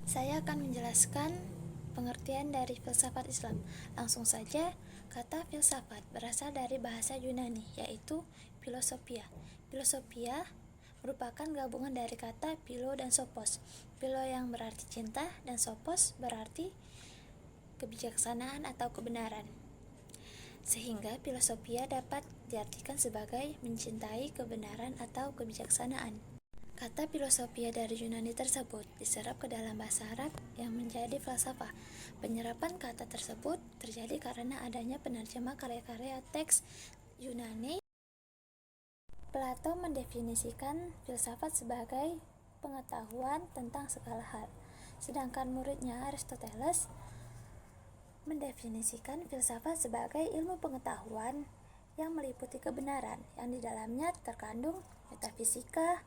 Saya akan menjelaskan pengertian dari filsafat Islam. Langsung saja, kata filsafat berasal dari bahasa Yunani, yaitu filosofia. Filosofia merupakan gabungan dari kata philo dan sophos. Philo yang berarti cinta dan sophos berarti kebijaksanaan atau kebenaran. Sehingga filosofia dapat diartikan sebagai mencintai kebenaran atau kebijaksanaan. Kata filosofia dari Yunani tersebut diserap ke dalam bahasa Arab yang menjadi falsafah. Penyerapan kata tersebut terjadi karena adanya penerjemah karya-karya teks Yunani. Plato mendefinisikan filsafat sebagai pengetahuan tentang segala hal, sedangkan muridnya Aristoteles mendefinisikan filsafat sebagai ilmu pengetahuan yang meliputi kebenaran, yang di dalamnya terkandung metafisika,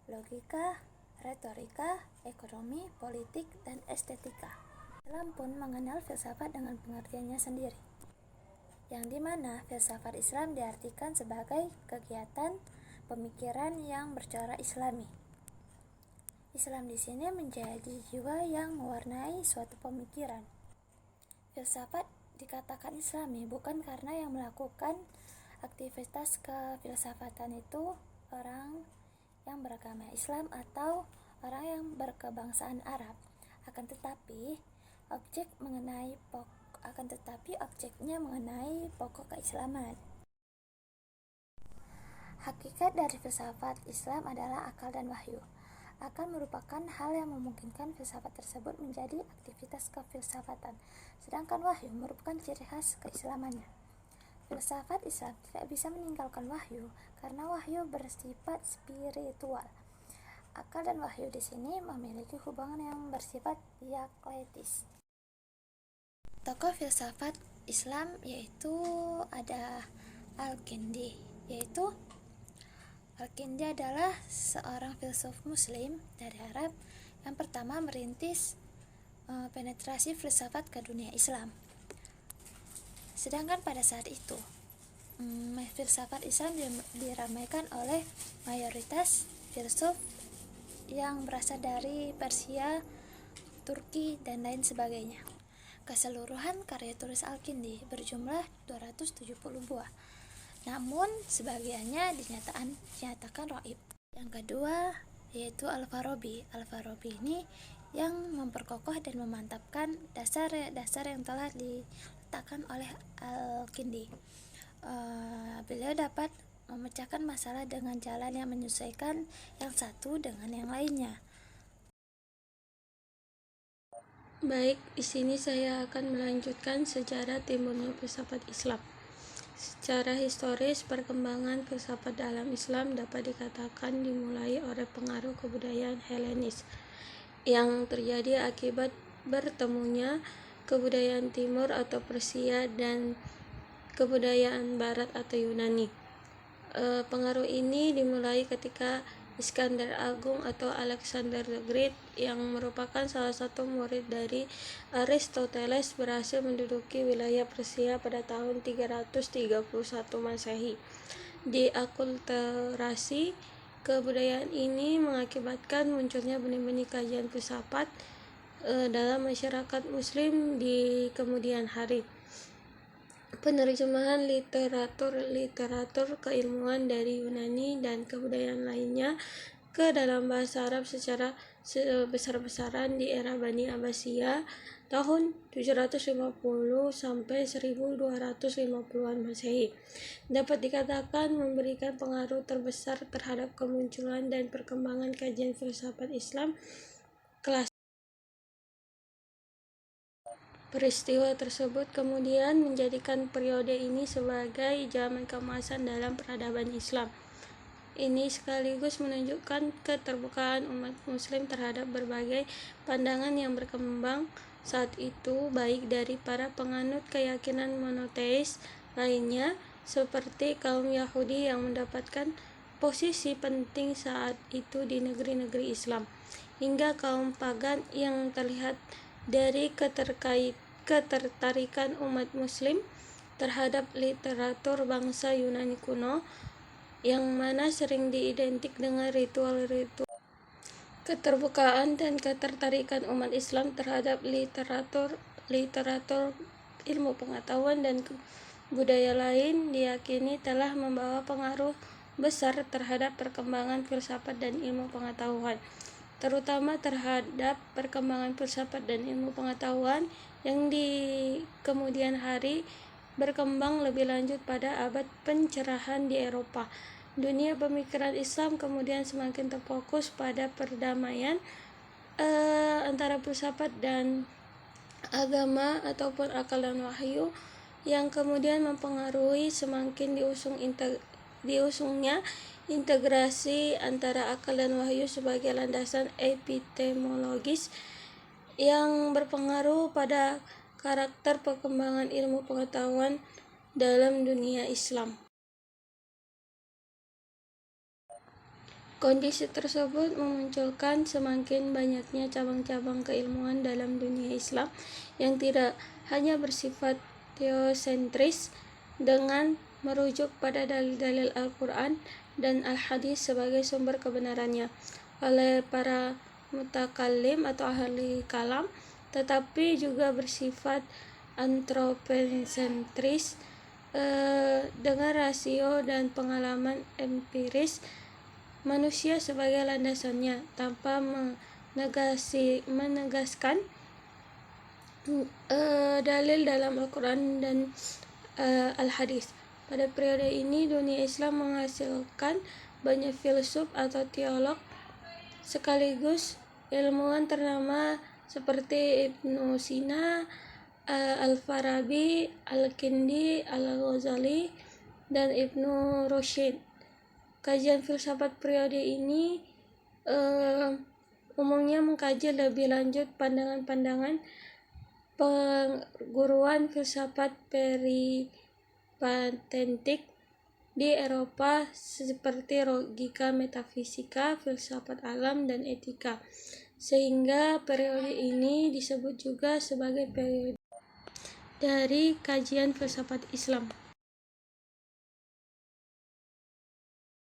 logika, retorika, ekonomi, politik, dan estetika. Islam pun mengenal filsafat dengan pengertiannya sendiri, yang dimana filsafat Islam diartikan sebagai kegiatan pemikiran yang bercorak Islami. Islam di sini menjadi jiwa yang mewarnai suatu pemikiran. Filsafat dikatakan Islami bukan karena yang melakukan aktivitas kefilsafatan itu orang yang beragama Islam atau orang yang berkebangsaan Arab, akan tetapi objeknya mengenai pokok keislaman. Hakikat dari filsafat Islam adalah akal dan wahyu. Akal merupakan hal yang memungkinkan filsafat tersebut menjadi aktivitas kefilsafatan, sedangkan wahyu merupakan ciri khas keislamannya. Filsafat Islam tidak bisa meninggalkan wahyu karena wahyu bersifat spiritual. Akal dan wahyu di sini memiliki hubungan yang bersifat dialektis. Tokoh filsafat Islam yaitu ada Al-Kindi. Al-Kindi adalah seorang filsuf muslim dari Arab yang pertama merintis penetrasi filsafat ke dunia Islam. Sedangkan pada saat itu, filsafat Islam diramaikan oleh mayoritas filsuf yang berasal dari Persia, Turki, dan lain sebagainya. Keseluruhan karya tulis Al-Kindi berjumlah 270 buah, namun sebagiannya dinyatakan raib. Yang kedua yaitu Al-Farabi. Al-Farabi ini yang memperkokoh dan memantapkan dasar-dasar yang telah diletakkan oleh Al-Kindi. Beliau dapat memecahkan masalah dengan jalan yang menyesuaikan yang satu dengan yang lainnya. Baik, di sini saya akan melanjutkan sejarah timbulnya filsafat Islam. Secara historis, perkembangan filsafat dalam Islam dapat dikatakan dimulai oleh pengaruh kebudayaan Helenis yang terjadi akibat bertemunya kebudayaan Timur atau Persia dan kebudayaan Barat atau Yunani. Pengaruh ini dimulai ketika Iskandar Agung atau Alexander the Great yang merupakan salah satu murid dari Aristoteles berhasil menduduki wilayah Persia pada tahun 331 Masehi. Diakulturasi kebudayaan ini mengakibatkan munculnya benih-benih kajian filsafat dalam masyarakat muslim di kemudian hari. Penerjemahan literatur keilmuan dari Yunani dan kebudayaan lainnya ke dalam bahasa Arab secara besar-besaran di era Bani Abbasiyah tahun 750 sampai 1250-an Masehi dapat dikatakan memberikan pengaruh terbesar terhadap kemunculan dan perkembangan kajian filsafat Islam klasik. Peristiwa tersebut kemudian menjadikan periode ini sebagai zaman keemasan dalam peradaban Islam. Ini sekaligus menunjukkan keterbukaan umat muslim terhadap berbagai pandangan yang berkembang saat itu, baik dari para penganut keyakinan monoteis lainnya seperti kaum Yahudi yang mendapatkan posisi penting saat itu di negeri-negeri Islam, hingga kaum pagan yang terlihat dari ketertarikan umat muslim terhadap literatur bangsa Yunani kuno yang mana sering diidentik dengan ritual-ritual Keterbukaan dan ketertarikan umat Islam terhadap literatur ilmu pengetahuan dan budaya lain diyakini telah membawa pengaruh besar terhadap perkembangan filsafat dan ilmu pengetahuan, terutama terhadap perkembangan filsafat dan ilmu pengetahuan yang di kemudian hari berkembang lebih lanjut pada abad pencerahan di Eropa. Dunia pemikiran Islam kemudian semakin terfokus pada perdamaian antara filsafat dan agama ataupun akal dan wahyu, yang kemudian mempengaruhi semakin diusungnya integrasi antara akal dan wahyu sebagai landasan epistemologis yang berpengaruh pada karakter perkembangan ilmu pengetahuan dalam dunia Islam. Kondisi tersebut memunculkan semakin banyaknya cabang-cabang keilmuan dalam dunia Islam yang tidak hanya bersifat teosentris dengan merujuk pada dalil-dalil Al-Quran dan Al-Hadis sebagai sumber kebenarannya oleh para mutakallim atau ahli kalam, tetapi juga bersifat antropocentris dengan rasio dan pengalaman empiris manusia sebagai landasannya, tanpa menegaskan dalil dalam Al-Quran dan Al-Hadis. Pada periode ini, dunia Islam menghasilkan banyak filsuf atau teolog sekaligus ilmuwan ternama seperti Ibnu Sina, Al-Farabi, Al-Kindi, Al-Ghazali, dan Ibnu Rushd. Kajian filsafat periode ini umumnya mengkaji lebih lanjut pandangan-pandangan perguruan filsafat peripatetik di Eropa seperti logika, metafisika, filsafat alam, dan etika, sehingga periode ini disebut juga sebagai periode dari kajian filsafat Islam.